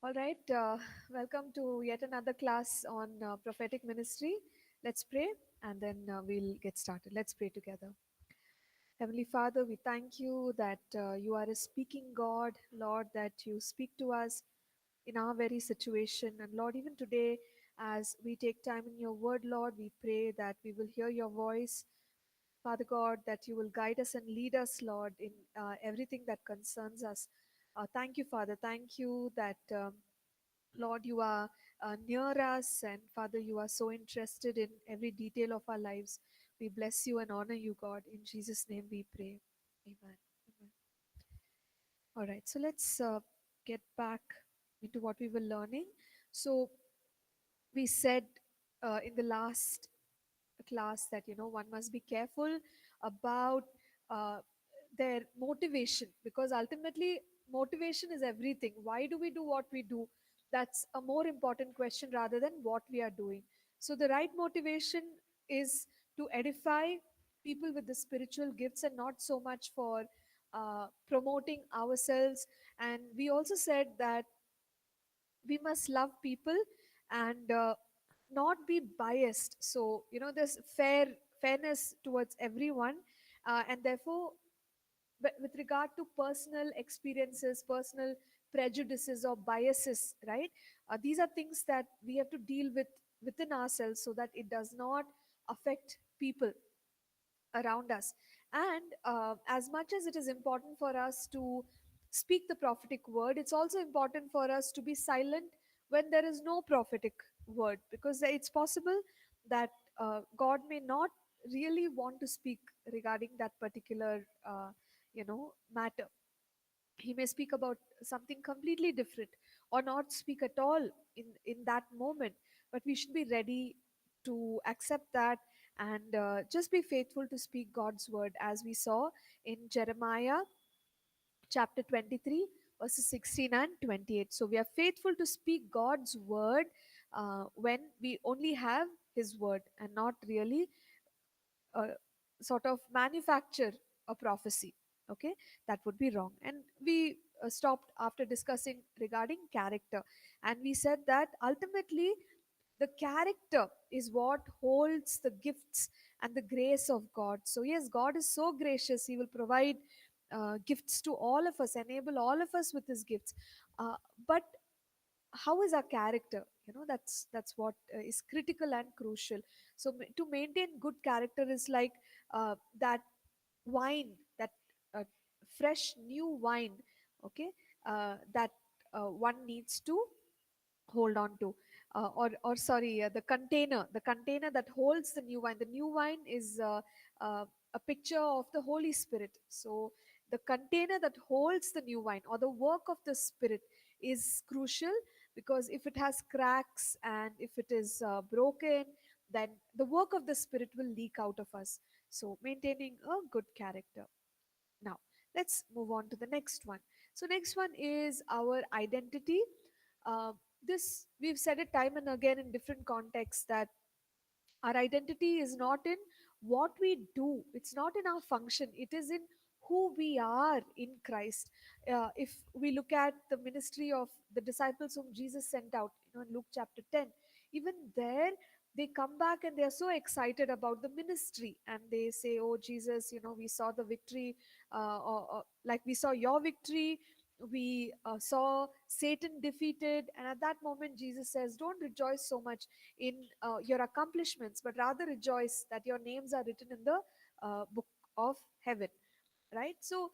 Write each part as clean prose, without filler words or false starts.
All right, welcome to yet another class on prophetic ministry. Let's pray and then we'll get started. Let's pray together. Heavenly Father, we thank you that you are a speaking God, Lord, that you speak to us in our very situation. And Lord, even today, as we take time in your word, Lord, we pray that we will hear your voice. Father God, that you will guide us and lead us, Lord, in everything that concerns us. Thank you, Father. Thank you that. Lord, you are near us, and Father, you are so interested in every detail of our lives. We bless you and honor you, God. In Jesus' name we pray. Amen. Amen. All right, so let's get back into what we were learning. So, we said in the last class that one must be careful about uh, their motivation, because ultimately motivation is everything. Why do we do what we do? That's a more important question rather than what we are doing. So the right motivation is to edify people with the spiritual gifts and not so much for promoting ourselves. And we also said that we must love people and not be biased. So there's fairness towards everyone, and therefore, with regard to personal experiences, personal prejudices or biases, right? These are things that we have to deal with within ourselves so that it does not affect people around us. And as much as it is important for us to speak the prophetic word, it's also important for us to be silent when there is no prophetic word, because it's possible that God may not really want to speak regarding that particular matter. He may speak about something completely different or not speak at all in that moment, but we should be ready to accept that and just be faithful to speak God's word, as we saw in Jeremiah chapter 23 verses 16 and 28. So we are faithful to speak God's word when we only have his word and not really sort of manufacture a prophecy. Okay, that would be wrong. And we stopped after discussing regarding character, and we said that ultimately the character is what holds the gifts and the grace of God. So yes, God is so gracious, he will provide gifts to all of us, enable all of us with his gifts. But how is our character? That's what is critical and crucial. So to maintain good character is like that wine, that uh, fresh new wine, okay, that one needs to hold on to, or sorry, the container that holds the new wine. The new wine is a picture of the Holy Spirit. So the container that holds the new wine or the work of the Spirit is crucial, because if it has cracks and if it is broken, then the work of the Spirit will leak out of us. So maintaining a good character. Now, let's move on to the next one. So, next one is our identity. This we've said it time and again in different contexts that our identity is not in what we do, it's not in our function, it is in who we are in Christ. If we look at the ministry of the disciples whom Jesus sent out, in Luke chapter 10, even there they come back and they are so excited about the ministry, and they say, oh Jesus, we saw the victory, or like we saw your victory, we saw Satan defeated. And at that moment Jesus says, don't rejoice so much in your accomplishments, but rather rejoice that your names are written in the book of heaven, right? So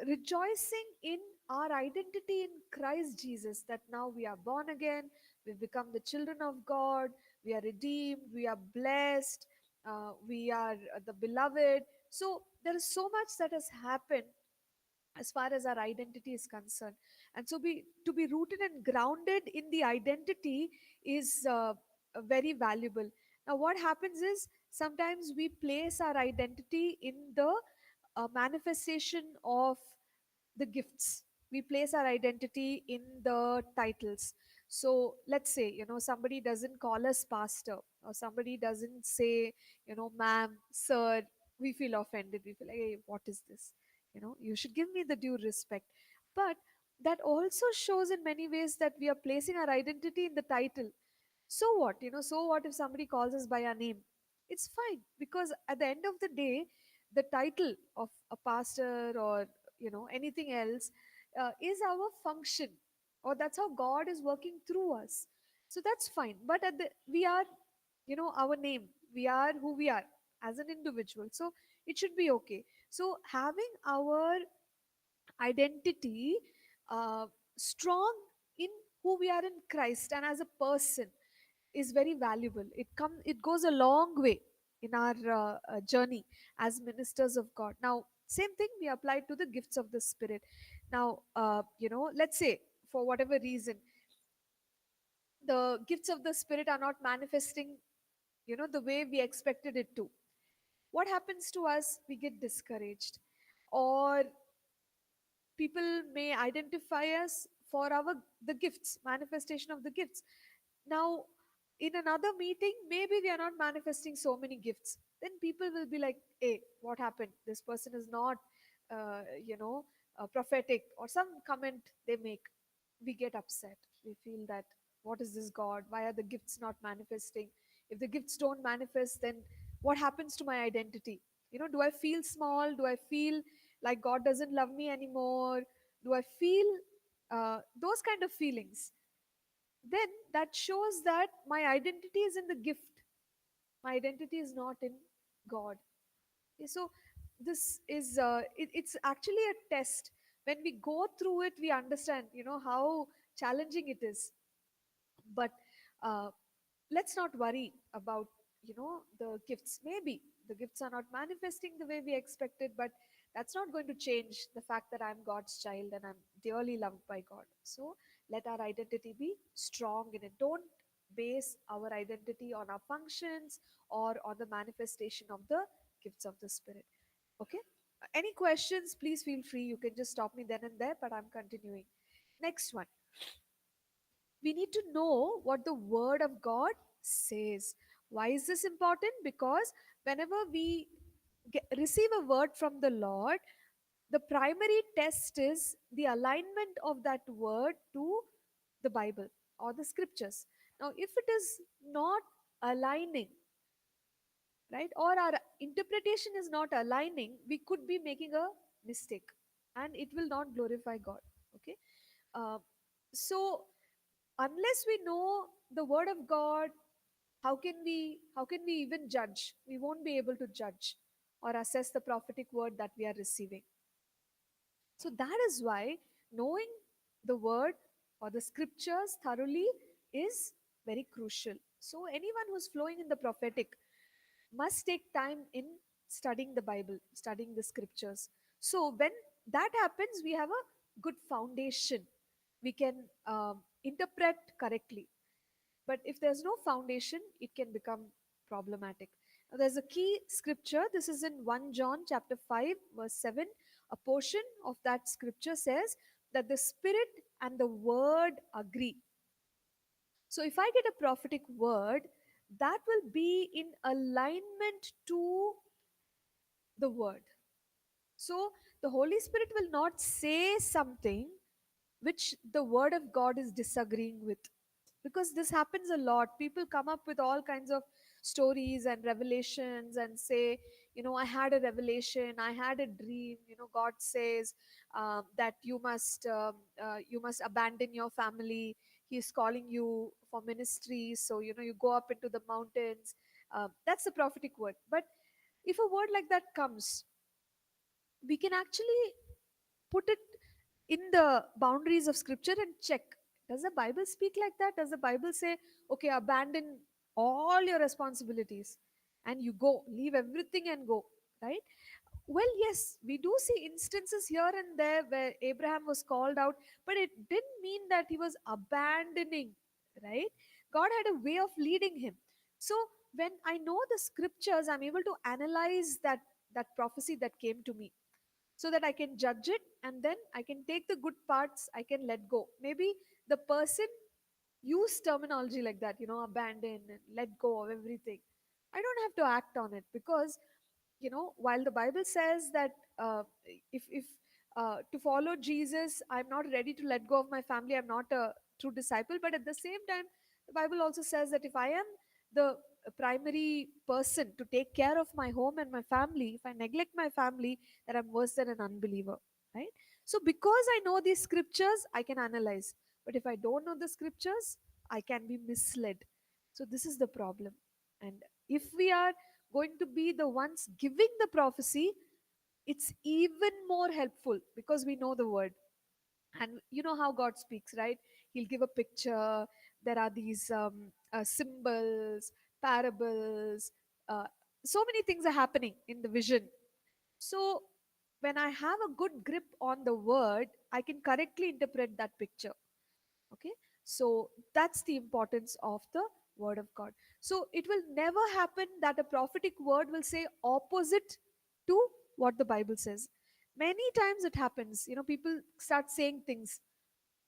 rejoicing in our identity in Christ Jesus, that now we are born again, we've become the children of God, we are redeemed, we are blessed, we are the beloved. So there is so much that has happened as far as our identity is concerned. And so to be rooted and grounded in the identity is very valuable. Now what happens is, sometimes we place our identity in the manifestation of the gifts. We place our identity in the titles. So let's say, somebody doesn't call us pastor, or somebody doesn't say, ma'am, sir. We feel offended, we feel like, hey, what is this? You should give me the due respect. But that also shows in many ways that we are placing our identity in the title. So what, so what if somebody calls us by our name? It's fine, because at the end of the day, the title of a pastor or anything else is our function, or that's how God is working through us. So that's fine, but we are, our name, we are who we are as an individual, so it should be okay. So having our identity strong in who we are in Christ and as a person is very valuable. It goes a long way in our journey as ministers of God. Now, same thing we apply to the gifts of the Spirit. Now, let's say for whatever reason the gifts of the Spirit are not manifesting, the way we expected it to. What happens to us? We get discouraged, or people may identify us for our the gifts, manifestation of the gifts. Now, in another meeting, maybe we are not manifesting so many gifts, then people will be like, hey, what happened? This person is not uh, you know prophetic, or some comment they make. We get upset. We feel that, what is this God? Why are the gifts not manifesting? If the gifts don't manifest, then what happens to my identity? Do I feel small? Do I feel like God doesn't love me anymore? Do I feel those kind of feelings? Then that shows that my identity is in the gift. My identity is not in God. So this is it's actually a test. When we go through it, we understand, how challenging it is. But uh, let's not worry about the gifts. Maybe the gifts are not manifesting the way we expected, but that's not going to change the fact that I'm God's child and I'm dearly loved by God. So let our identity be strong in it. Don't base our identity on our functions or on the manifestation of the gifts of the Spirit. Okay, any questions, please feel free. You can just stop me then and there, but I'm continuing. Next one, we need to know what the word of God says. Why is this important? Because whenever we receive a word from the Lord, the primary test is the alignment of that word to the Bible or the scriptures. Now, if it is not aligning, right, or our interpretation is not aligning, we could be making a mistake, and it will not glorify God. Okay, uh, so unless we know the word of God, how can we even judge? We won't be able to judge or assess the prophetic word that we are receiving. So that is why knowing the word or the scriptures thoroughly is very crucial. So anyone who's flowing in the prophetic must take time in studying the Bible, studying the scriptures. So when that happens, we have a good foundation. We can interpret correctly. But if there's no foundation, it can become problematic. Now, there's a key scripture. This is in 1 John chapter 5, verse 7. A portion of that scripture says that the spirit and the word agree. So if I get a prophetic word, that will be in alignment to the word. So the Holy Spirit will not say something which the word of God is disagreeing with. Because this happens a lot. People come up with all kinds of stories and revelations and say, I had a revelation, I had a dream. God says that you must abandon your family. He's calling you for ministry, so you go up into the mountains. That's the prophetic word. But if a word like that comes, we can actually put it in the boundaries of scripture and check, does the Bible speak like that? Does the Bible say, okay, abandon all your responsibilities and you go, leave everything and go, right? Well, yes, we do see instances here and there where Abraham was called out, but it didn't mean that he was abandoning, right? God had a way of leading him. So when I know the scriptures, I'm able to analyze that prophecy that came to me, so that I can judge it, and then I can take the good parts, I can let go. Maybe the person used terminology like that, abandon and let go of everything. I don't have to act on it, because while the Bible says that if To follow Jesus, I'm not ready to let go of my family. I'm not a true disciple. But at the same time, the Bible also says that if I am the primary person to take care of my home and my family, if I neglect my family, that I'm worse than an unbeliever, right? So because I know these scriptures, I can analyze. But if I don't know the scriptures, I can be misled. So this is the problem. And if we are going to be the ones giving the prophecy, it's even more helpful because we know the word. And you know how God speaks, right? He'll give a picture. There are these symbols, parables. uh, so many things are happening in the vision. So when I have a good grip on the word, I can correctly interpret that picture. Okay, so that's the importance of the word of God. So it will never happen that a prophetic word will say opposite to what the Bible says. Many times it happens, people start saying things,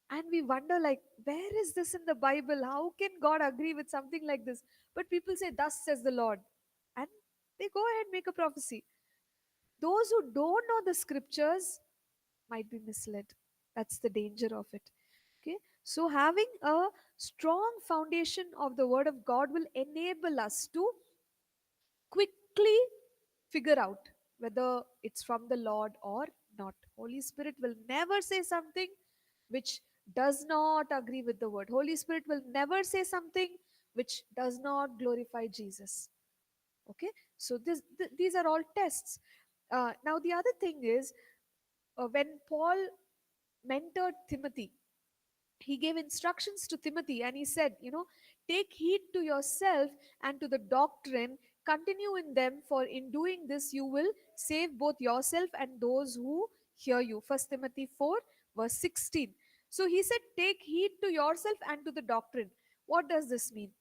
and we wonder, like, where is this in the Bible? How can God agree with something like this? But people say, thus says the Lord, and they go ahead and make a prophecy. Those who don't know the scriptures might be misled. That's the danger of it. Okay, so having a strong foundation of the word of God will enable us to quickly figure out whether it's from the Lord or not. Holy Spirit will never say something which does not agree with the word. Holy Spirit will never say something which does not glorify Jesus. Okay, so these are all tests. Now the other thing is, when Paul mentored Timothy, he gave instructions to Timothy, and he said, take heed to yourself and to the doctrine, continue in them, for in doing this you will save both yourself and those who hear you. First Timothy 4, verse 16. So he said, take heed to yourself and to the doctrine. What does this mean?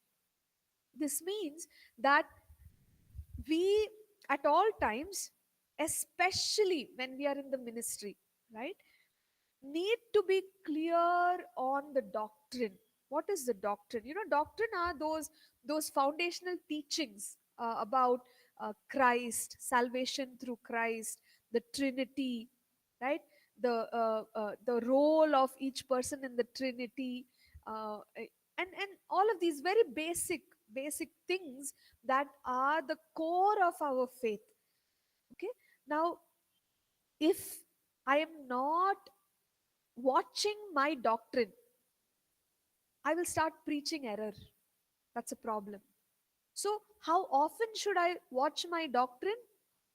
This means that we, at all times, especially when we are in the ministry, right, need to be clear on the doctrine. What is the doctrine? Doctrine are those foundational teachings about Christ, salvation through Christ, the Trinity, right? The role of each person in the Trinity, and all of these very basic things that are the core of our faith. Okay, now if I am not watching my doctrine, I will start preaching error. That's a problem. So, how often should I watch my doctrine?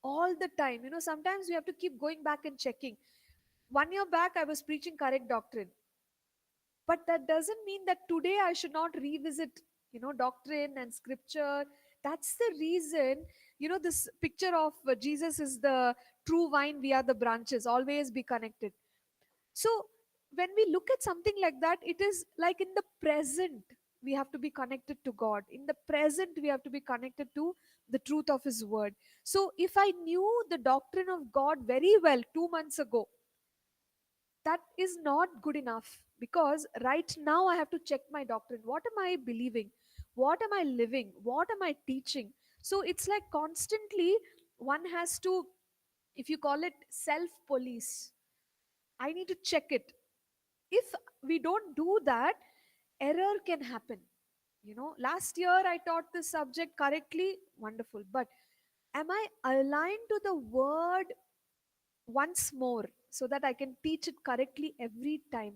All the time. Sometimes we have to keep going back and checking. 1 year back, I was preaching correct doctrine, but that doesn't mean that today I should not revisit, doctrine and scripture. That's the reason, this picture of Jesus is the true vine, we are the branches, always be connected. So when we look at something like that, it is like in the present we have to be connected to God. In the present we have to be connected to the truth of His word. So if I knew the doctrine of God very well 2 months ago, that is not good enough, because right now I have to check my doctrine. What am I believing? What am I living? What am I teaching? So it's like constantly one has to, if you call it self police, I need to check it. If we don't do that, error can happen. Last year I taught this subject correctly, wonderful, but am I aligned to the word once more so that I can teach it correctly every time?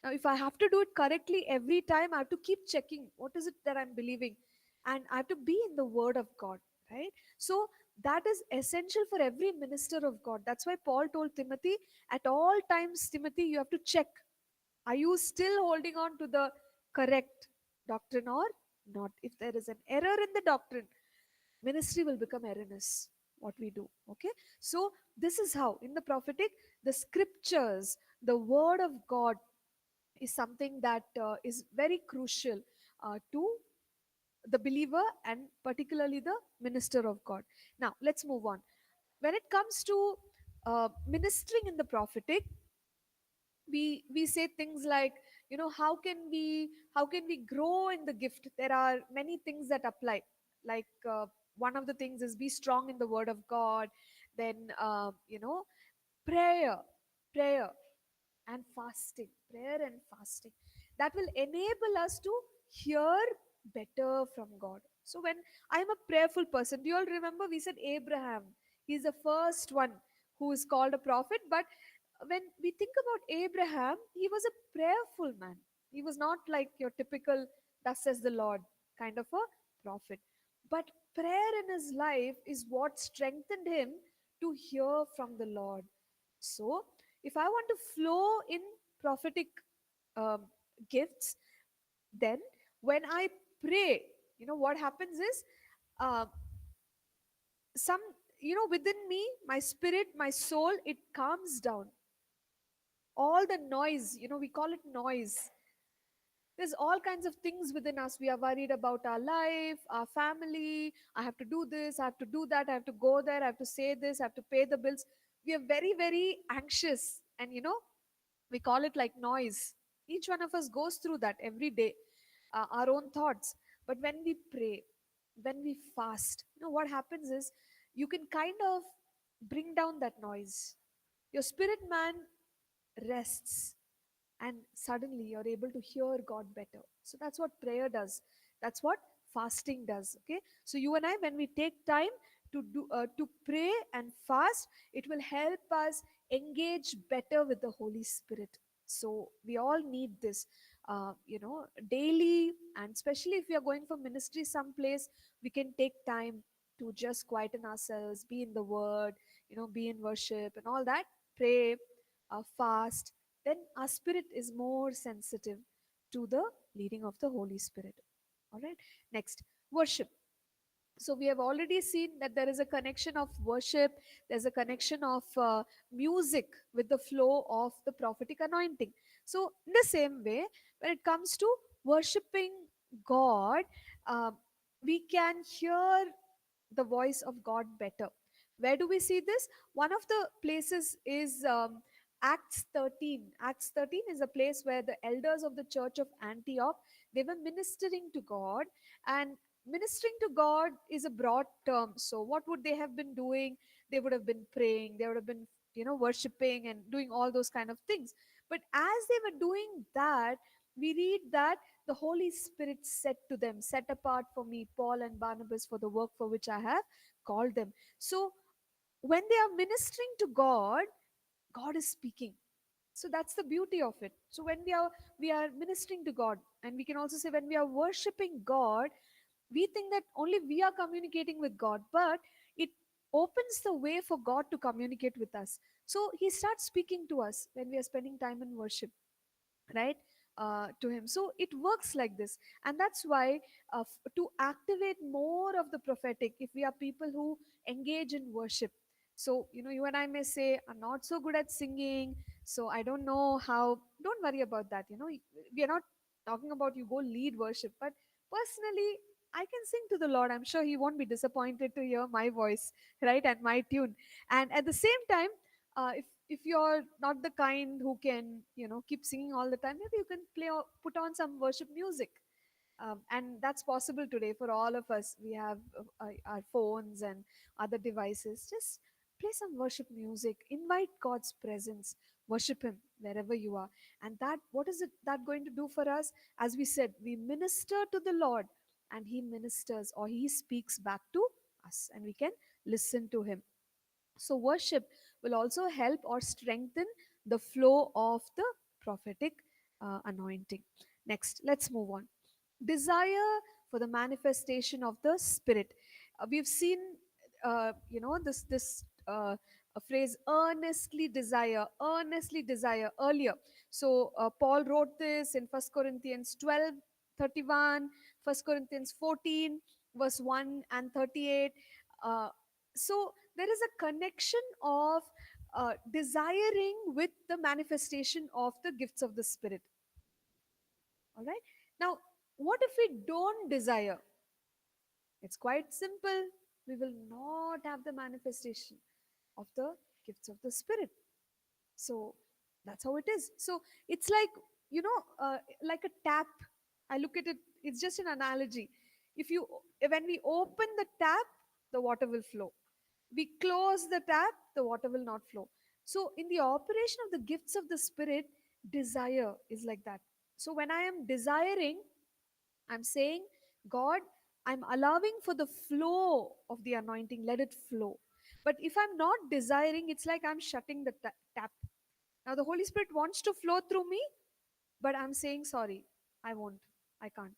Now, if I have to do it correctly every time, I have to keep checking what is it that I'm believing, and I have to be in the Word of God, right? So, that is essential for every minister of God. That's why Paul told Timothy, at all times, Timothy, you have to check, are you still holding on to the correct doctrine or not? If there is an error in the doctrine, ministry will become erroneous. What we do, okay? So, this is how in the prophetic, the scriptures, the word of God is something that is very crucial to the believer and particularly the minister of God. Now, let's move on. When it comes to ministering in the prophetic, we say things like, how can we grow in the gift? There are many things that apply, like one of the things is be strong in the word of God. Then prayer. prayer and fasting, prayer and fasting, that will enable us to hear better from God. So when I'm a prayerful person, do you all remember we said Abraham, he's the first one who is called a prophet. But when we think about Abraham, he was a prayerful man. He was not like your typical thus says the Lord kind of a prophet, but prayer in his life is what strengthened him to hear from the Lord. So if I want to flow in prophetic um, gifts, then when I pray, what happens is, uh, some within me, my spirit, my soul, it calms down all the noise. We call it noise. There's all kinds of things within us. We are worried about our life, our family. I have to do this, I have to do that, I have to go there, I have to say this, I have to pay the bills. We are very, very anxious, and we call it like noise. Each one of us goes through that every day, our own thoughts. But when we pray, when we fast, what happens is, you can kind of bring down that noise. Your spirit man rests, and suddenly you're able to hear God better. So that's what prayer does. That's what fasting does. Okay, so you and I, when we take time to pray and fast, it will help us engage better with the Holy Spirit. So we all need this, daily, and especially if we are going for ministry someplace, we can take time to just quieten ourselves, be in the Word, be in worship and all that. Pray, fast, then our spirit is more sensitive to the leading of the Holy Spirit. All right. Next, worship. So we have already seen that there is a connection of worship, there's a connection of music with the flow of the prophetic anointing. So in the same way, when it comes to worshiping God, uh, we can hear the voice of God better. Where do we see this? One of the places is Acts 13. Acts 13 is a place where the elders of the church of Antioch, they were ministering to God. And ministering to God is a broad term. So what would they have been doing? They would have been praying, they would have been worshiping and doing all those kind of things. But as they were doing that, we read that the Holy Spirit said to them, set apart for me Paul and Barnabas for the work for which I have called them. So when they are ministering to God, God is speaking. So that's the beauty of it. So when we are ministering to God, and we can also say when we are worshiping God, we think that only we are communicating with God, but it opens the way for God to communicate with us. So he starts speaking to us when we are spending time in worship, right? To him. So it works like this. And that's why, to activate more of the prophetic, if we are people who engage in worship. So you and I may say, I'm not so good at singing, so I don't know how. Don't worry about that. We are not talking about you go lead worship, but personally, I can sing to the Lord. I'm sure he won't be disappointed to hear my voice, right, and my tune. And at the same time, if you're not the kind who can keep singing all the time, maybe you can put on some worship music. And that's possible today for all of us. We have our phones and other devices. Just play some worship music, invite God's presence, worship him wherever you are. And that, what is it that going to do for us? As we said, we minister to the Lord, and he ministers, or he speaks back to us, and we can listen to him. So, worship will also help or strengthen the flow of the prophetic anointing. Next, let's move on. Desire for the manifestation of the Spirit. We've seen, this a phrase, earnestly desire earlier. So, Paul wrote this in 1 Corinthians 12:31, 1 Corinthians 14, verse 1 and 38. Uh, so there is a connection of desiring with the manifestation of the gifts of the Spirit. All right. Now, what if we don't desire? It's quite simple. We will not have the manifestation of the gifts of the Spirit. So that's how it is. So it's like, like a tap. I look at it, it's just an analogy. If you, when we open the tap, the water will flow. We close the tap, the water will not flow. So in the operation of the gifts of the Spirit, desire is like that. So when I am desiring, I'm saying, God, I'm allowing for the flow of the anointing, let it flow. But if I'm not desiring, it's like I'm shutting the tap. Now the Holy Spirit wants to flow through me, but I'm saying, sorry, I won't, I can't.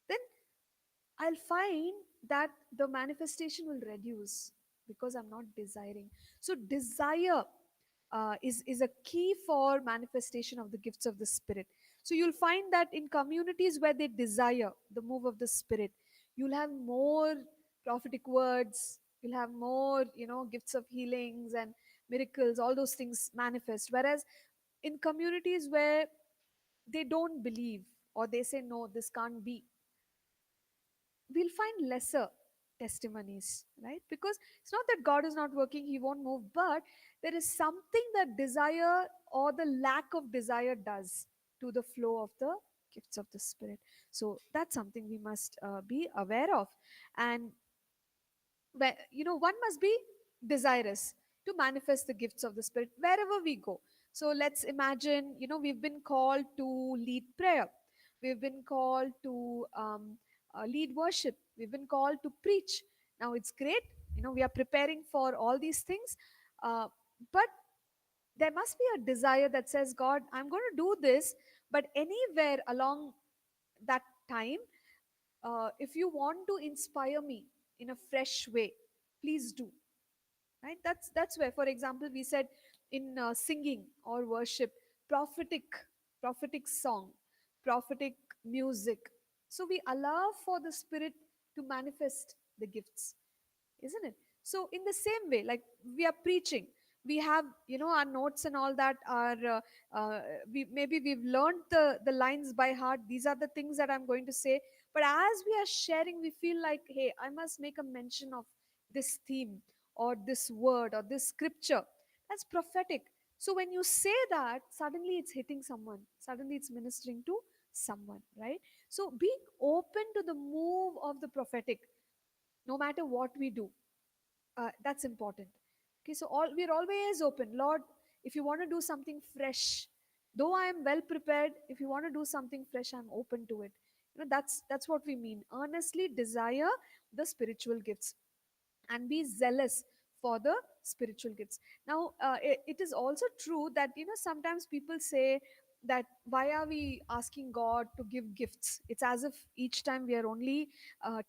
Then I'll find that the manifestation will reduce because I'm not desiring. So desire is a key for manifestation of the gifts of the Spirit. So you'll find that in communities where they desire the move of the Spirit, you'll have more prophetic words. You'll have more, gifts of healings and miracles. All those things manifest. Whereas in communities where they don't believe or they say no, this can't be, we'll find lesser testimonies, right? Because it's not that God is not working, He won't move, but there is something that desire or the lack of desire does to the flow of the gifts of the Spirit. So that's something we must be aware of. And one must be desirous to manifest the gifts of the Spirit wherever we go. So let's imagine, we've been called to lead prayer, we've been called to lead worship, we've been called to preach. Now it's great, we are preparing for all these things, but there must be a desire that says, God, I'm going to do this, but anywhere along that time, if you want to inspire me in a fresh way, please do. Right? That's where, for example, we said in singing or worship, prophetic, prophetic song, prophetic music. So we allow for the Spirit to manifest the gifts, isn't it? So in the same way, like we are preaching, we have, our notes and all that are we maybe we've learned the lines by heart. These are the things that I'm going to say, but as we are sharing, we feel like, hey, I must make a mention of this theme or this word or this scripture. That's prophetic. So when you say that, suddenly it's hitting someone, suddenly it's ministering to someone, right? So being open to the move of the prophetic, no matter what we do, that's important. Okay, so we're always open, Lord. If you want to do something fresh, though I am well prepared, if you want to do something fresh, I'm open to it. That's what we mean, earnestly desire the spiritual gifts and be zealous for the spiritual gifts. Now it is also true that, sometimes people say that, why are we asking God to give gifts? It's as if each time we are only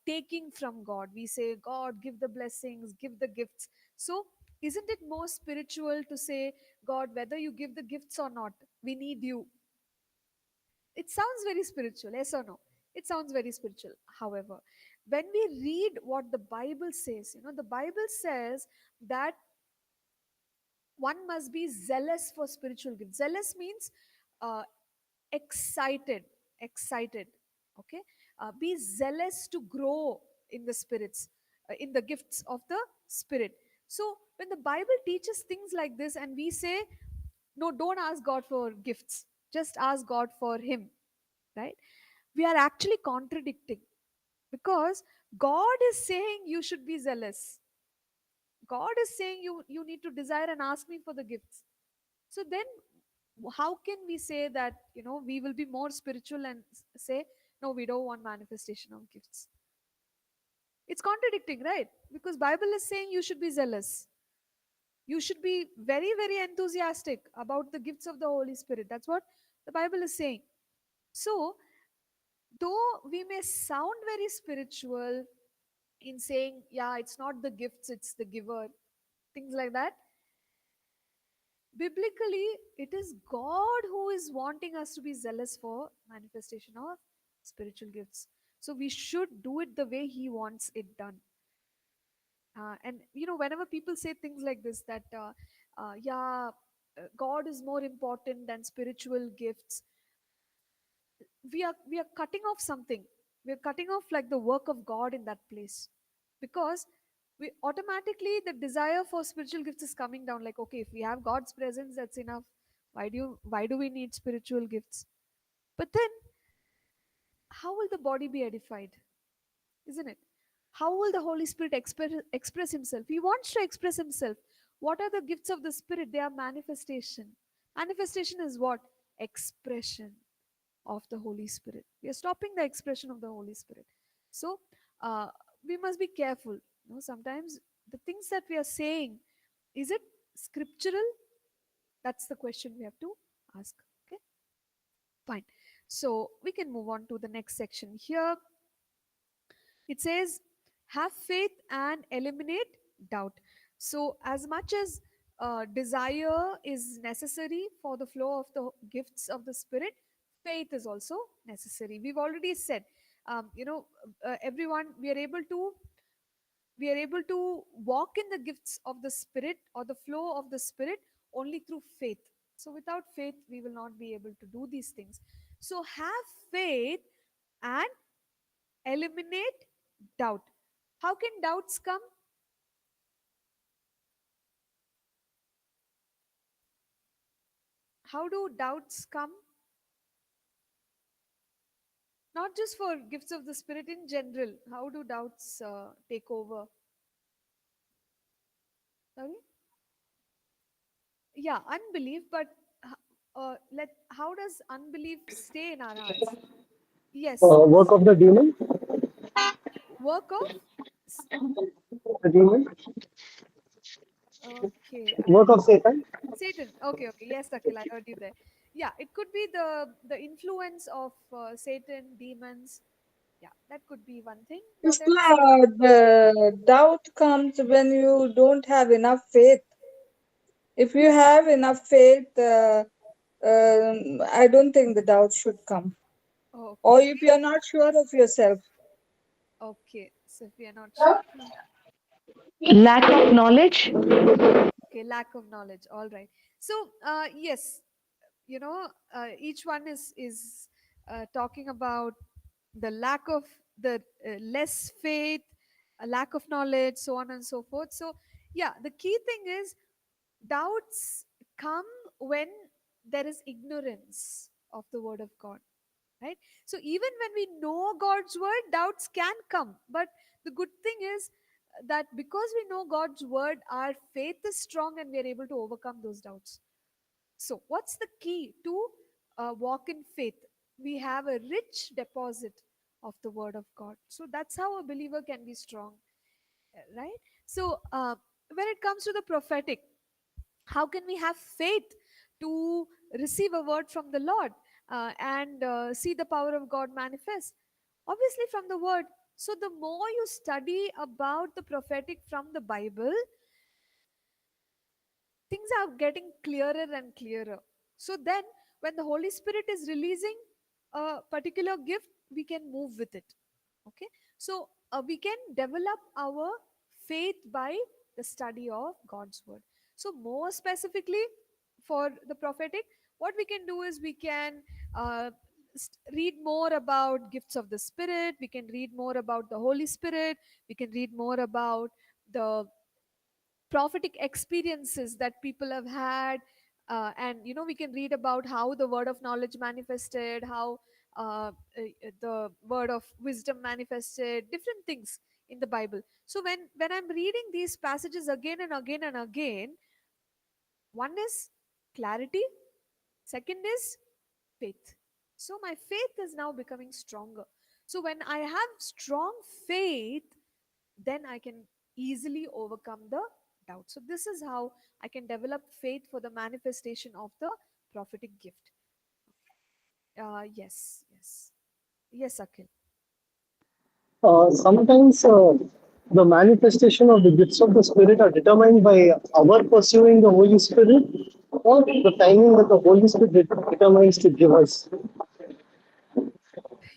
taking from God. We say, God, give the blessings, give the gifts. So isn't it more spiritual to say, God, whether you give the gifts or not, we need you? It sounds very spiritual, yes or no? It sounds very spiritual. However, when we read what the Bible says, the Bible says that one must be zealous for spiritual gifts. Zealous means uh, excited, excited. Okay, be zealous to grow in the spirits, in the gifts of the Spirit. So when the Bible teaches things like this, and we say, no, don't ask God for gifts, just ask God for Him, right? We are actually contradicting, because God is saying you should be zealous. God is saying you need to desire and ask me for the gifts. So then how can we say that, we will be more spiritual and say, no, we don't want manifestation of gifts? It's contradicting, right? Because Bible is saying you should be zealous. You should be very, very enthusiastic about the gifts of the Holy Spirit. That's what the Bible is saying. So though we may sound very spiritual in saying, yeah, it's not the gifts, it's the giver, things like that, biblically, it is God who is wanting us to be zealous for manifestation of spiritual gifts. So we should do it the way He wants it done. And whenever people say things like this, that yeah, God is more important than spiritual gifts, we are cutting off something. We are cutting off like the work of God in that place, because we automatically, the desire for spiritual gifts is coming down. Like, okay, if we have God's presence, that's enough. Why do we need spiritual gifts? But then, how will the body be edified, isn't it? How will the Holy Spirit express Himself? He wants to express Himself. What are the gifts of the Spirit? They are manifestation. Manifestation is what? Expression of the Holy Spirit. We are stopping the expression of the Holy Spirit. So uh, we must be careful. Sometimes the things that we are saying, is it scriptural? That's the question we have to ask. Okay, fine. So we can move on to the next section. Here it says, have faith and eliminate doubt. So, as much as desire is necessary for the flow of the gifts of the Spirit, faith is also necessary. We've already said, everyone, we are able to walk in the gifts of the Spirit or the flow of the Spirit only through faith. So, without faith, we will not be able to do these things. So, have faith and eliminate doubt. How can doubts come? How do doubts come? Not just for gifts of the Spirit, in general. How do doubts take over? Sorry? Yeah, unbelief, but how does unbelief stay in our hearts? Yes, Work of the demon, work of. the demon, Okay, work of Satan. Satan. Okay, okay. Yes, Akhil, I heard you there. Yeah, it could be the influence of Satan, demons. Yeah, that could be one thing. What else? Krishna, the doubt comes when you don't have enough faith. If you have enough faith, I don't think the doubt should come. Or Okay, if you're not sure of yourself. okay. So if we are not sure, Lack of knowledge. okay, lack of knowledge. All right. So yes, each one is talking about the lack of the less faith, a lack of knowledge, so on and so forth. So yeah, the key thing is doubts come when there is ignorance of the word of God, right? So even when we know God's word, doubts can come, but the good thing is that because we know God's word, our faith is strong and we are able to overcome those doubts. So what's the key to walk in faith? We have a rich deposit of the word of God, so that's how a believer can be strong, right? So when it comes to the prophetic, how can we have faith to receive a word from the Lord and see the power of God manifest? Obviously, from the word. So, the more you study about the prophetic from the Bible, things are getting clearer and clearer. So, then when the Holy Spirit is releasing a particular gift, we can move with it. Okay, so we can develop our faith by the study of God's word. So more specifically for the prophetic, what we can do is we can read more about gifts of the Spirit, we can read more about the Holy Spirit, we can read more about the prophetic experiences that people have had, and we can read about how the word of knowledge manifested, how the word of wisdom manifested, different things in the Bible. So when I'm reading these passages again and again and again, one is clarity, second is faith. So my faith is now becoming stronger. So when I have strong faith, then I can easily overcome the doubt. So this is how I can develop faith for the manifestation of the prophetic gift. Yes, yes, yes, Akhil. Sometimes the manifestation of the gifts of the Spirit are determined by our pursuing the Holy Spirit or the timing that the Holy Spirit determines to give us.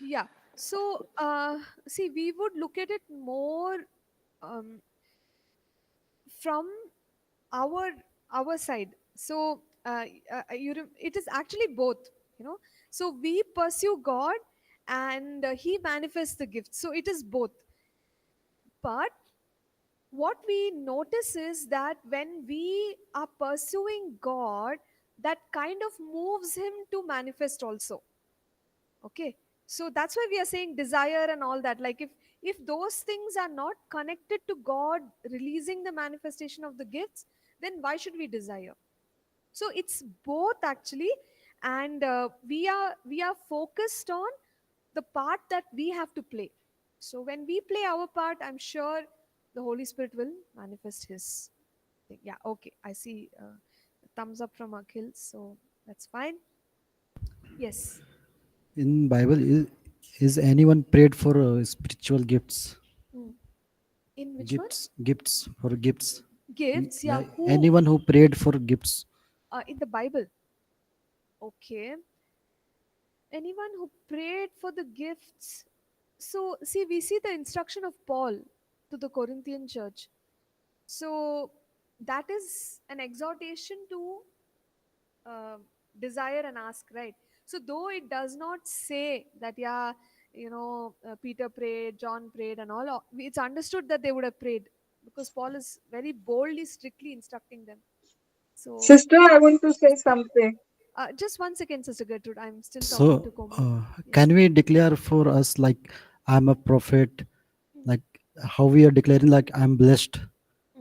Yeah. So see, we would look at it more um, from our our side. So it is actually both. So we pursue God, and He manifests the gift. So it is both. But what we notice is that when we are pursuing God, that kind of moves Him to manifest also. Okay, so that's why we are saying desire and all that. Like if those things are not connected to God releasing the manifestation of the gifts, then why should we desire? So it's both actually, and we are focused on the part that we have to play. So when we play our part, I'm sure the Holy Spirit will manifest His thing. Yeah, okay. I see thumbs up from Akhil, so that's fine. Yes. In Bible, is anyone prayed for spiritual gifts? Hmm. In which one? Gifts for gifts. Gifts. Yeah. Yeah, Who? anyone who prayed for gifts. In the Bible. Okay. Anyone who prayed for the gifts. So see, we see the instruction of Paul to the Corinthian church. So that is an exhortation to uh, desire and ask, right? So though it does not say that, yeah, Peter prayed, John prayed, and all, it's understood that they would have prayed because Paul is very boldly, strictly instructing them. So Sister, I want to say something. just one second, Sister Gertrude. I'm still talking to So, Komal. Yes. can we declare for us like I'm a prophet, Mm. like how we are declaring like I'm blessed?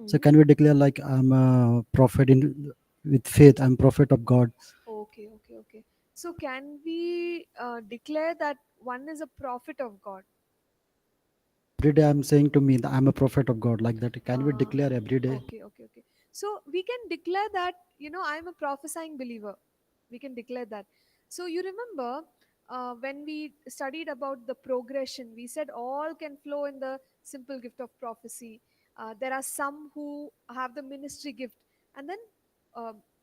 So, Mm. can we declare like I'm a prophet in with faith? I'm prophet of God. Okay, okay, okay. So can we declare that one is a prophet of God? Every day I'm saying to me that I'm a prophet of God. Like that, can we Uh, declare every day? okay, okay, okay. So we can declare that, I'm a prophesying believer. We can declare that. So you remember when we studied about the progression, we said all can flow in the simple gift of prophecy. There are some who have the ministry gift, and then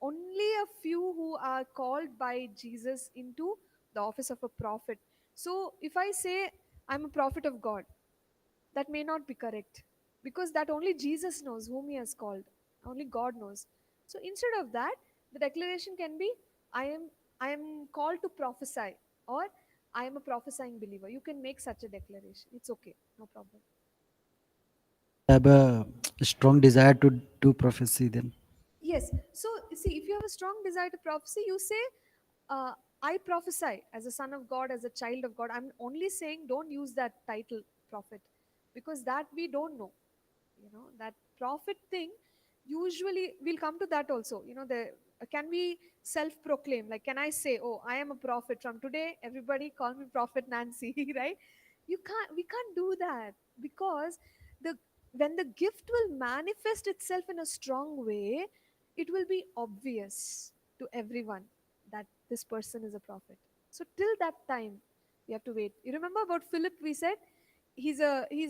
only a few who are called by Jesus into the office of a prophet. So if I say I'm a prophet of God, that may not be correct because that only Jesus knows whom He has called. Only God knows. So instead of that, the declaration can be, I am I am called to prophesy, or I am a prophesying believer. You can make such a declaration. It's okay, no problem. I have a strong desire to do prophecy. Then Yes. So see, if you have a strong desire to prophecy, you say, I prophesy as a son of God, as a child of God. I'm only saying don't use that title prophet because that we don't know. That prophet thing, usually we'll come to that also. The can we self proclaim, like, can I say, oh, I am a prophet from today, everybody call me Prophet Nancy? Right? We can't do that because the when the gift will manifest itself in a strong way, it will be obvious to everyone that this person is a prophet. So till that time we have to wait. You remember about Philip? We said he's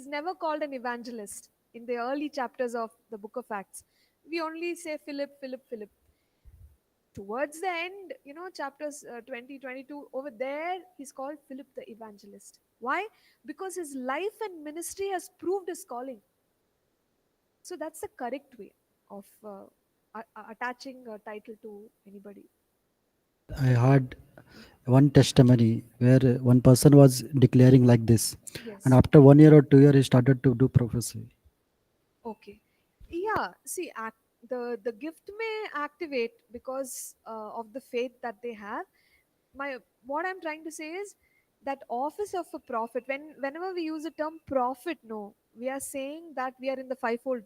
never called an evangelist in the early chapters of the book of Acts. We only say Philip, Philip, Philip. Towards the end, chapters 20, 22, over there, he's called Philip the evangelist. Why? Because his life and ministry has proved his calling. So that's the correct way of attaching a title to anybody. I heard one testimony where one person was declaring like this, and Yes. after 1 year or 2 year, he started to do prophecy. Okay. Yeah. See, the gift may activate because of the faith that they have. What I'm trying to say is that office of a prophet. Whenever we use the term prophet, no, we are saying that we are in the fivefold.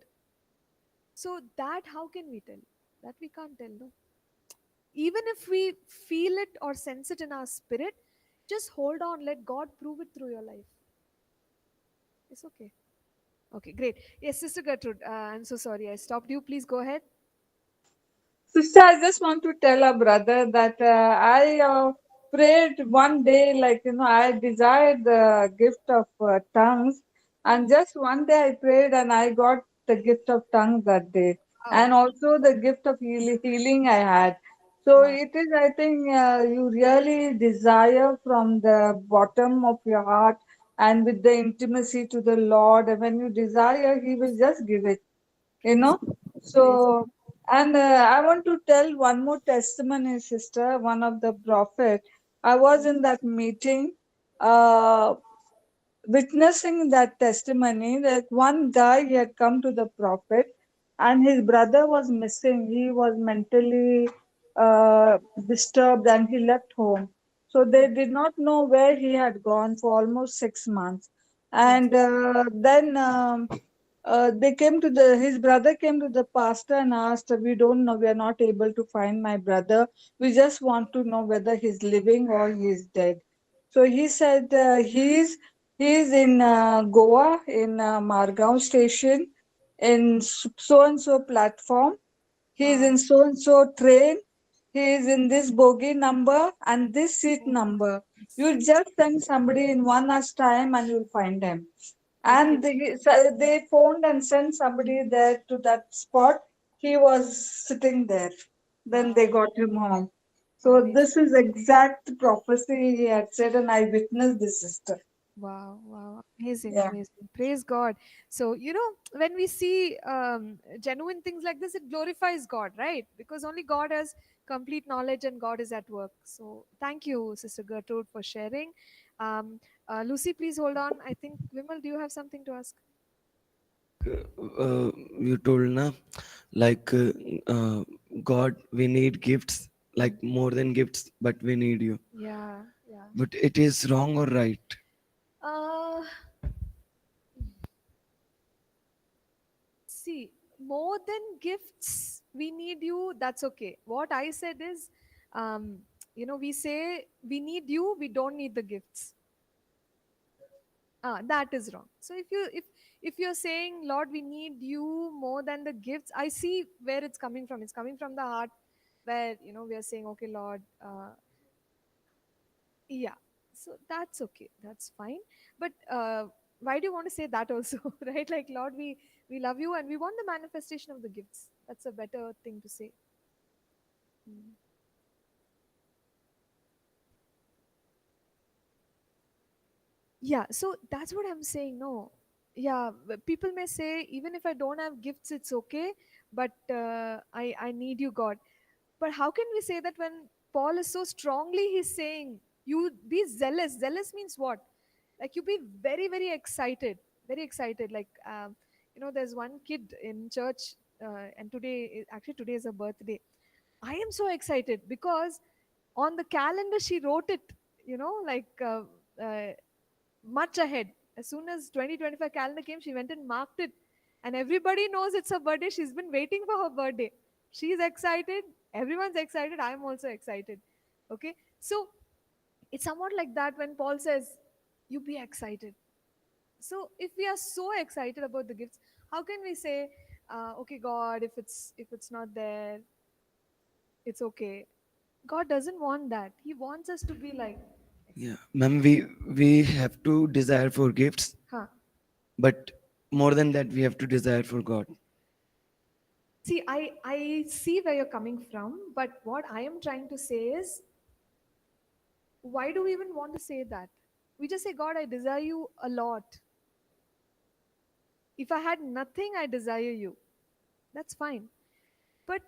So that how can we tell? That we can't tell. No. Even if we feel it or sense it in our spirit, just hold on. Let God prove it through your life. It's okay. Okay, great. Yes, Sister Gertrude, I'm so sorry I stopped you. Please go ahead. Sister, I just want to tell our brother that I prayed one day, like, I desired the gift of tongues. And just one day I prayed and I got the gift of tongues that day. Oh, And also the gift of healing I had. So wow. it is, I think, you really desire from the bottom of your heart and with the intimacy to the Lord. And when you desire, He will just give it, you Praise, know. praise. So, and I want to tell one more testimony, sister. One of the prophet. I was in that meeting, uh, witnessing that testimony. That one guy, he had come to the prophet, and his brother was missing. He was mentally uh, disturbed, and he left home. So they did not know where he had gone for almost 6 months. Yes. And then they came to his brother came to the pastor and asked, we don't know, we are not able to find my brother. We just want to know whether he's living or he's dead. So he said he's in Goa in Margao station in so and so platform. He's Wow. in so and so train. He is in this bogie number and this seat Oh, number. yes. You just send somebody in 1 hour's time and you'll find him. Okay. And they phoned and sent somebody there to that spot. He was sitting there. Then Wow. they got him home. So Amazing. this is exact prophecy he had said, and I witnessed this, sister. Wow, wow, amazing, Yeah. amazing. Praise God. So, when we see genuine things like this, it glorifies God, right? Because only God has complete knowledge and God is at work. So, thank you, Sister Gertrude, for sharing. Um, Lucy, please hold on. I think, Vimal, do you have something to ask? You told na, like God, we need gifts, like more than gifts, but we need you. Yeah, yeah. But it is wrong or right? Uh, See, more than gifts, we need you. That's okay. What I said is, um, we say we need you, we don't need the gifts. That is wrong. So if you're saying, Lord, we need you more than the gifts, I see where it's coming from. It's coming from the heart, where we are saying, okay, Lord, yeah. So that's okay. That's fine. But why do you want to say that also, right? Like, Lord, we love you and we want the manifestation of the gifts. That's a better thing to say. Mm. Yeah, so that's what I'm saying. No, yeah, people may say even if I don't have gifts, it's okay, but I need you, God. But how can we say that when Paul is so strongly he's saying you be zealous? Zealous means what? Like you be very very excited, very excited. Like there's one kid in church, and actually today is her birthday. I am so excited because on the calendar she wrote it. Like. Uh, much ahead. As soon as 2025 calendar came, she went and marked it. And everybody knows it's her birthday. She's been waiting for her birthday. She's excited. Everyone's excited. I'm also excited. Okay. So it's somewhat like that when Paul says, you be excited. So if we are so excited about the gifts, how can we say, okay, God, if it's not there, it's okay. God doesn't want that. He wants us to be like, Yeah, ma'am, we have to desire for gifts, huh. but more than that, we have to desire for God. See, I see where you're coming from, but what I am trying to say is, why do we even want to say that? We just say, God, I desire you a lot. If I had nothing, I desire you. That's fine. But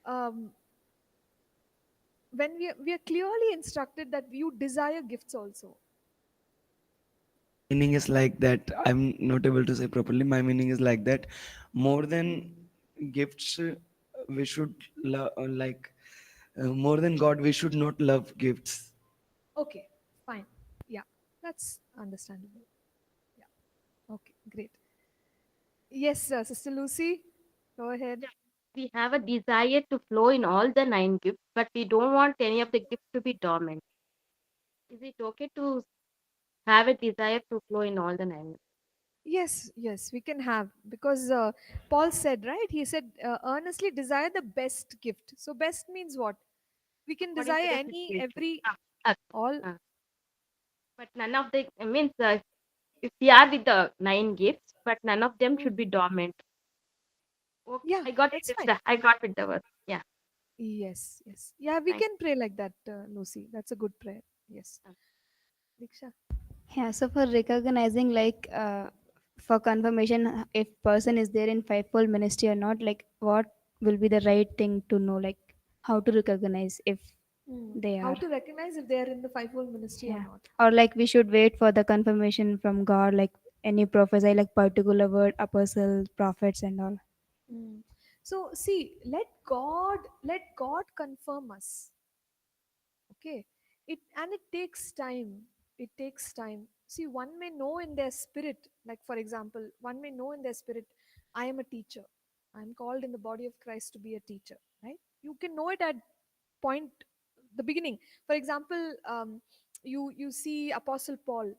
um, when we are clearly instructed that you desire gifts also. Meaning is like that. I'm not able to say properly. My meaning is like that. More than gifts, we should love like more than God. We should not love gifts. Okay, fine. Yeah, that's understandable. Yeah, okay, great. Yes, Sister Lucy, go ahead. Yeah. We have a desire to flow in all the nine gifts, but we don't want any of the gifts to be dormant. Is it okay to have a desire to flow in all the nine? Yes, yes, we can have because Paul said, right? He said, earnestly desire the best gift. So, best means what? We can According desire to the any, situation. every, Uh, all. but none of the means if we are with the nine gifts, but none of them Mm. should be dormant. Okay, Yeah, I got it, that's fine. sister. I got with the word. Yeah, Yes, yes. Yeah, we thank can pray like that, Lucy. That's a good prayer. Yes. you. Diksha. Yeah, so for recognizing for confirmation if person is there in fivefold ministry or not, like what will be the right thing to know, like how to recognize if they How are. to recognize if they are in the fivefold ministry or Yeah. not? Or like we should wait for the confirmation from God, like any prophesy, like particular word, apostles, prophets and all. Mm. So, see, let God confirm us. Okay, it takes time. it takes time. See, one may know in their spirit, like for example, one may know in their spirit, I am a teacher. I'm called in the body of Christ to be a teacher, right? You can know it at point the beginning. For example, you see Apostle Paul.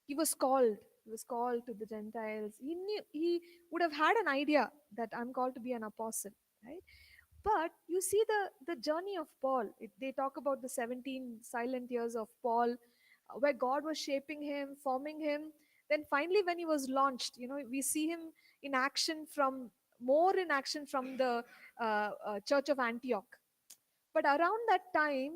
He was called. He was called to the Gentiles. He would have had an idea that I'm called to be an apostle, right? But you see the journey of Paul. They talk about the 17 silent years of Paul, where God was shaping him, forming him. Then finally, when he was launched, we see him in action from more in action from the Church of Antioch. But around that time,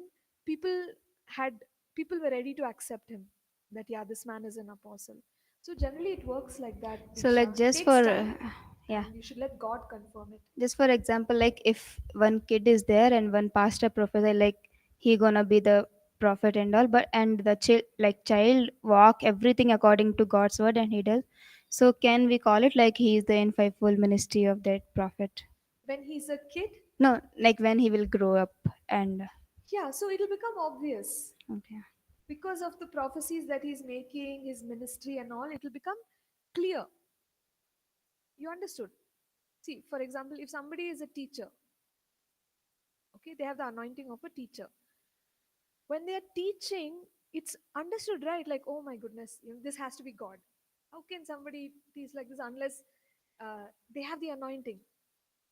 people had people were ready to accept him. That yeah, this man is an apostle. So generally, it works like that. So Diksha. like It just takes for time, yeah, and you should let God confirm it. just for example, like if one kid is there and one pastor professor, like he gonna be the prophet and all, but and the child walk everything according to God's word and he does, so can we call it like he is the in fivefold ministry of that prophet? When he's a kid, No, like when he will grow up and yeah, so it'll become obvious okay. because of the prophecies that he's making, his ministry and all. It'll become clear. You understood? See, for example, if somebody is a teacher, okay, they have the anointing of a teacher. When they are teaching, it's understood, right? Like, oh my goodness, this has to be God. How can somebody teach like this unless they have the anointing?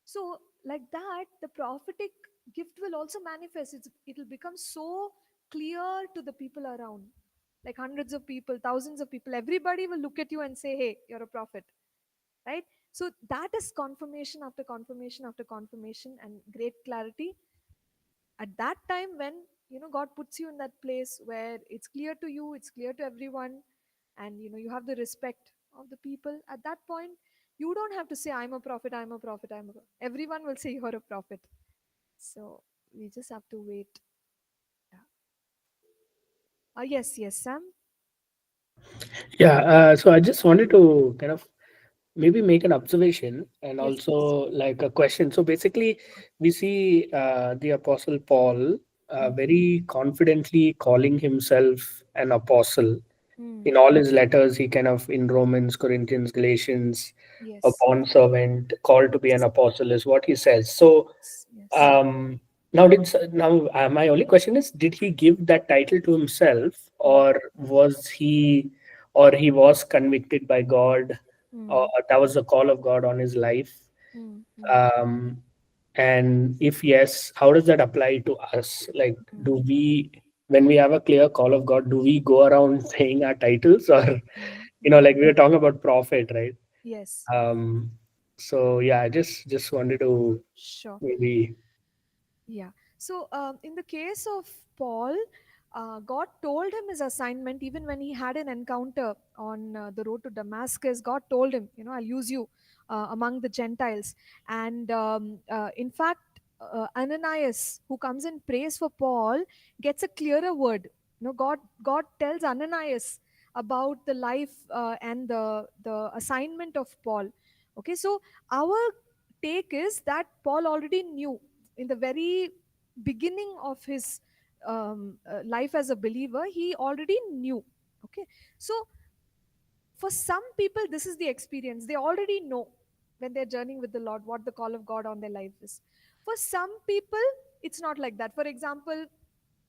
So, like that, the prophetic gift will also manifest. It'll become so clear to the people around. Like hundreds of people, thousands of people, everybody will look at you and say, hey, you're a prophet, right? So, that is confirmation after confirmation after confirmation and great clarity. At that time, when God puts you in that place where it's clear to you, it's clear to everyone, and you have the respect of the people, at that point, you don't have to say, I'm a prophet, I'm a prophet, everyone will say you're a prophet. So we just have to wait. Yeah. Yes, Sam. Yeah, so I just wanted to kind of maybe make an observation and Yes, also please. like a question. So basically, we see the Apostle Paul very confidently calling himself an apostle. Mm. In all his letters, he kind of in Romans, Corinthians, Galatians, a Yes. bond servant called to be an apostle is what he says. So Yes. my only question is, did he give that title to himself, Mm. or he was convicted by God, or Mm. that was the call of God on his life? Mm. Mm. Um, and if yes, how does that apply to us? Like, Mm. do we, when we have a clear call of God, do we go around saying our titles, or Mm. Mm. like we were talking about prophet, right? Yes. Um, so yeah, I just wanted to Sure. maybe. Yeah. So, in the case of Paul, God told him his assignment even when he had an encounter on the road to Damascus. God told him, I'll use you among the Gentiles. And in fact, Ananias, who comes and prays for Paul, gets a clearer word. God tells Ananias about the life and the assignment of Paul. Okay, so our take is that Paul already knew in the very beginning of his life as a believer, he already knew. Okay, so for some people, this is the experience. They already know when they're journeying with the Lord what the call of God on their life is. For some people, it's not like that. For example,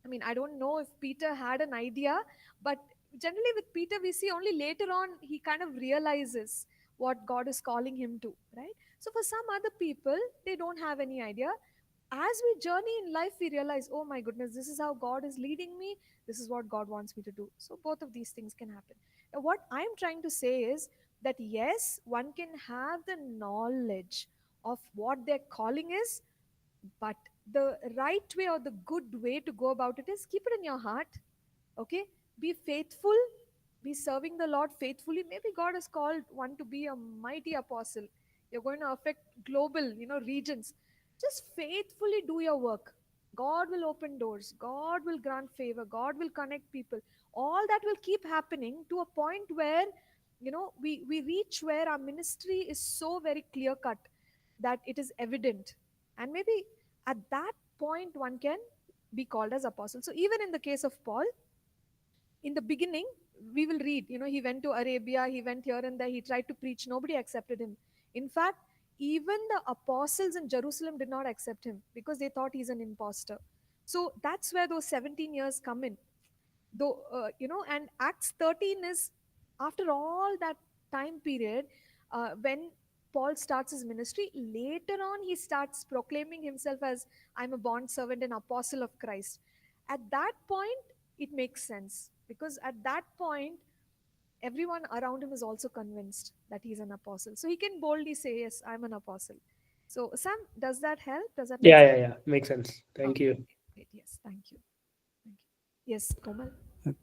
I mean, I don't know if Peter had an idea, but generally with Peter, we see only later on he kind of realizes what God is calling him to, right? So for some other people, they don't have any idea. As we journey in life, we realize, oh my goodness, this is how God is leading me. This is what God wants me to do. So both of these things can happen. Now, what I'm trying to say is that yes, one can have the knowledge of what their calling is, but the right way or the good way to go about it is keep it in your heart. Okay, be faithful, be serving the Lord faithfully. Maybe God has called one to be a mighty apostle. You're going to affect global regions. Just faithfully do your work. God will open doors, God will grant favor, God will connect people. All that will keep happening to a point where we reach where our ministry is so very clear cut that it is evident. And maybe at that point one can be called as apostle. So even in the case of Paul, in the beginning, we will read, he went to Arabia, he went here and there, he tried to preach, nobody accepted him. In fact, even the apostles in Jerusalem did not accept him because they thought he's an imposter. So that's where those 17 years come in. Though, and Acts 13 is after all that time period, when Paul starts his ministry. Later on, he starts proclaiming himself as, I'm a bond servant and apostle of Christ. At that point, it makes sense because at that point, everyone around him is also convinced that he's an apostle. So he can boldly say, yes, I'm an apostle. So, Sam, does that help? Does that make Yeah, sense? yeah, yeah. Makes sense. Thank Okay, you. great. Yes, thank you. Thank you. Yes, Komal.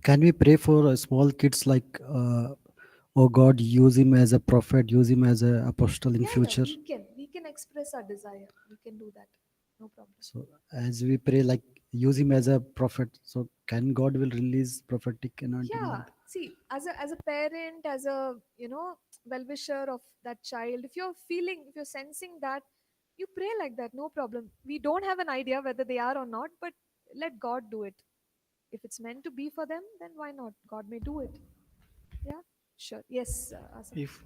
Can we pray for small kids like, oh God, use him as a prophet, use him as an apostle in Yeah, future? we can express our desire. We can do that. No problem. So as we pray, like use him as a prophet. So can God will release prophetic anointing Yeah, like that? see, as a parent, as a well wisher of that child, if you're feeling, if you're sensing that, you pray like that. No problem. We don't have an idea whether they are or not, but let God do it. If it's meant to be for them, then why not? God may do it. Yeah, sure. Yes, Asaf. If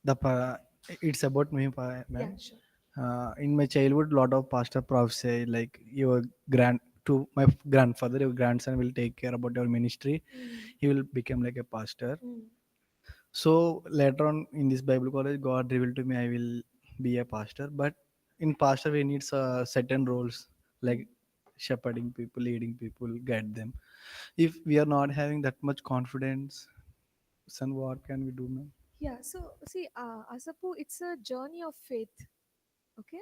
the it's about me, Yeah, ma'am. sure. In my childhood, lot of pastor profs say like your to my grandfather, your grandson will take care about your ministry. Mm, He will become like a pastor. mm, So later on in this Bible college, God revealed to me I will be a pastor. But in pastor, we need certain roles mm. like shepherding people, leading people, guide them. If we are not having that much confidence, son, what can we do, ma'am? Yeah, so see, Asapu, it's a journey of faith. Okay.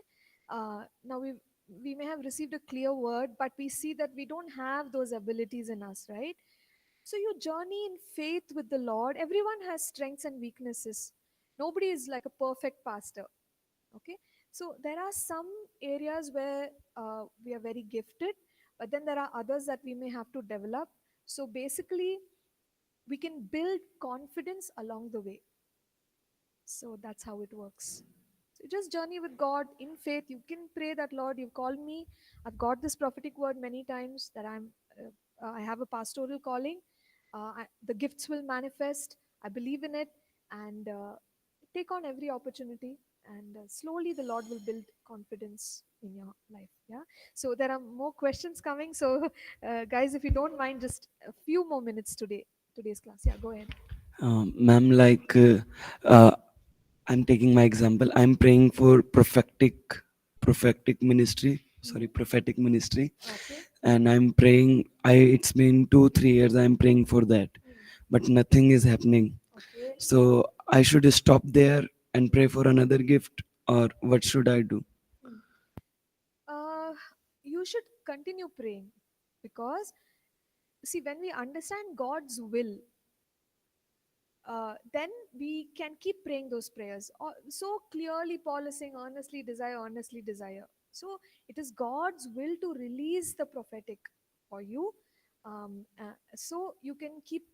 Now we may have received a clear word, but we see that we don't have those abilities in us, right? So you journey in faith with the Lord. Everyone has strengths and weaknesses. Nobody is like a perfect pastor. Okay. So there are some areas where we are very gifted, but then there are others that we may have to develop. So basically, we can build confidence along the way. So that's how it works. So just journey with God in faith. You can pray that, Lord, you've called me. I've got this prophetic word many times that I have a pastoral calling. The gifts will manifest. I believe in it, and take on every opportunity. And slowly, the Lord will build confidence in your life. Yeah. So there are more questions coming. So, guys, if you don't mind, just a few more minutes today's class. Yeah, go ahead. Ma'am, like uh, I'm taking my example. I'm praying for prophetic ministry. Sorry, prophetic ministry, Okay. and I'm praying. It's been 2 3 years. I'm praying for that, but nothing is happening. Okay. So I should stop there and pray for another gift, or what should I do? Hmm. uh, you should continue praying because, see, when we understand God's will, then we can keep praying those prayers. So clearly, Paul is saying, earnestly desire, earnestly desire. So it is God's will to release the prophetic for you. So you can keep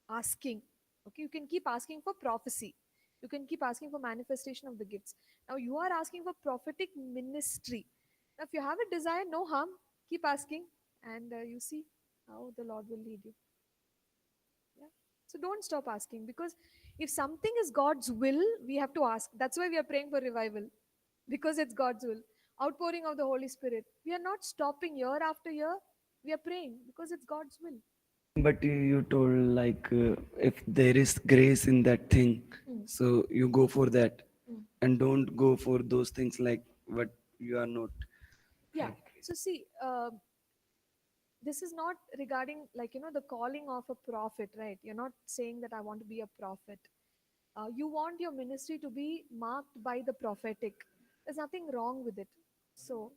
asking. Okay, you can keep asking for prophecy. You can keep asking for manifestation of the gifts. Now you are asking for prophetic ministry. Now, if you have a desire, no harm. Keep asking, and you see how the Lord will lead you. Yeah. So don't stop asking because if something is God's will, we have to ask. That's why we are praying for revival because it's God's will. Outpouring of the Holy Spirit. We are not stopping year after year. We are praying because it's God's will. But you told like if there is grace in that thing, Mm, so you go for that mm. and don't go for those things like what you are not. Yeah. So see, this is not regarding like the calling of a prophet, right? You're not saying that I want to be a prophet. You want your ministry to be marked by the prophetic. There's nothing wrong with it. So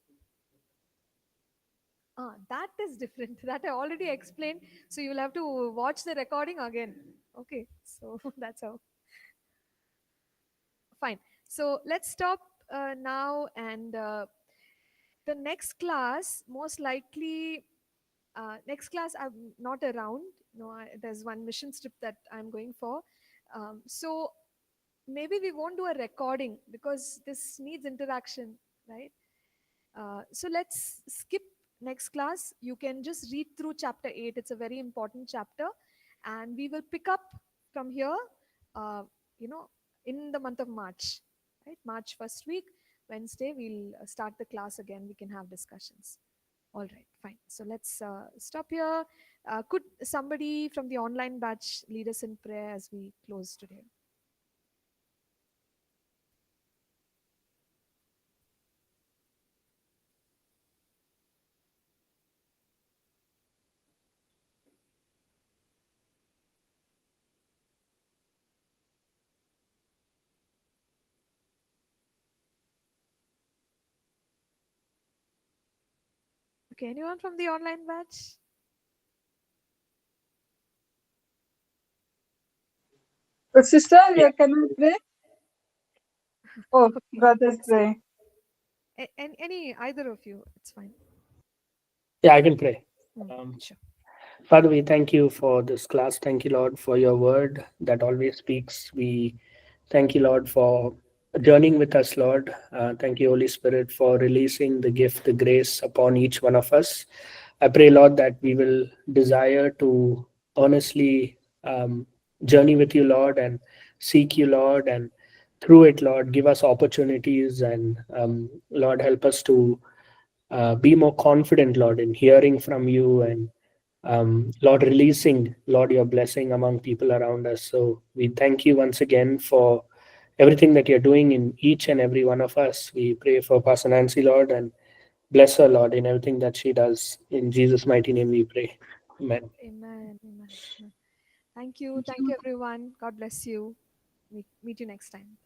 that is different. That I already explained. So you'll have to watch the recording again. Okay. So that's how. Fine. So let's stop now. And the next class, most likely, next class I'm not around. No, there's one mission trip that I'm going for. So maybe we won't do a recording because this needs interaction, right? So let's skip next class. You can just read through chapter 8. It's a very important chapter. and we will pick up from here, uh, in the month of March, right? March first week, Wednesday, we'll start the class again. We can have discussions. All right, fine. So let's stop here. Could somebody from the online batch lead us in prayer as we close today? Okay, anyone from the online batch? Sister, yeah, can I pray? Oh, Okay. brothers pray. Any either of you, it's fine. Yeah, I can pray. Sure. Father, we thank you for this class. Thank you, Lord, for your word that always speaks. We thank you, Lord, for journeying with us, Lord. Thank you, Holy Spirit, for releasing the gift, the grace upon each one of us. I pray, Lord, that we will desire to honestly journey with you, Lord, and seek you, Lord, and through it, Lord, give us opportunities and, Lord, help us to be more confident, Lord, in hearing from you and Lord, releasing, Lord, your blessing among people around us. So we thank you once again for everything that you're doing in each and every one of us. We pray for Pastor Nancy, Lord, and bless her, Lord, in everything that she does. In Jesus' mighty name we pray. Amen. Amen. Amen. Thank you. Thank you, everyone. God bless you. Meet you next time.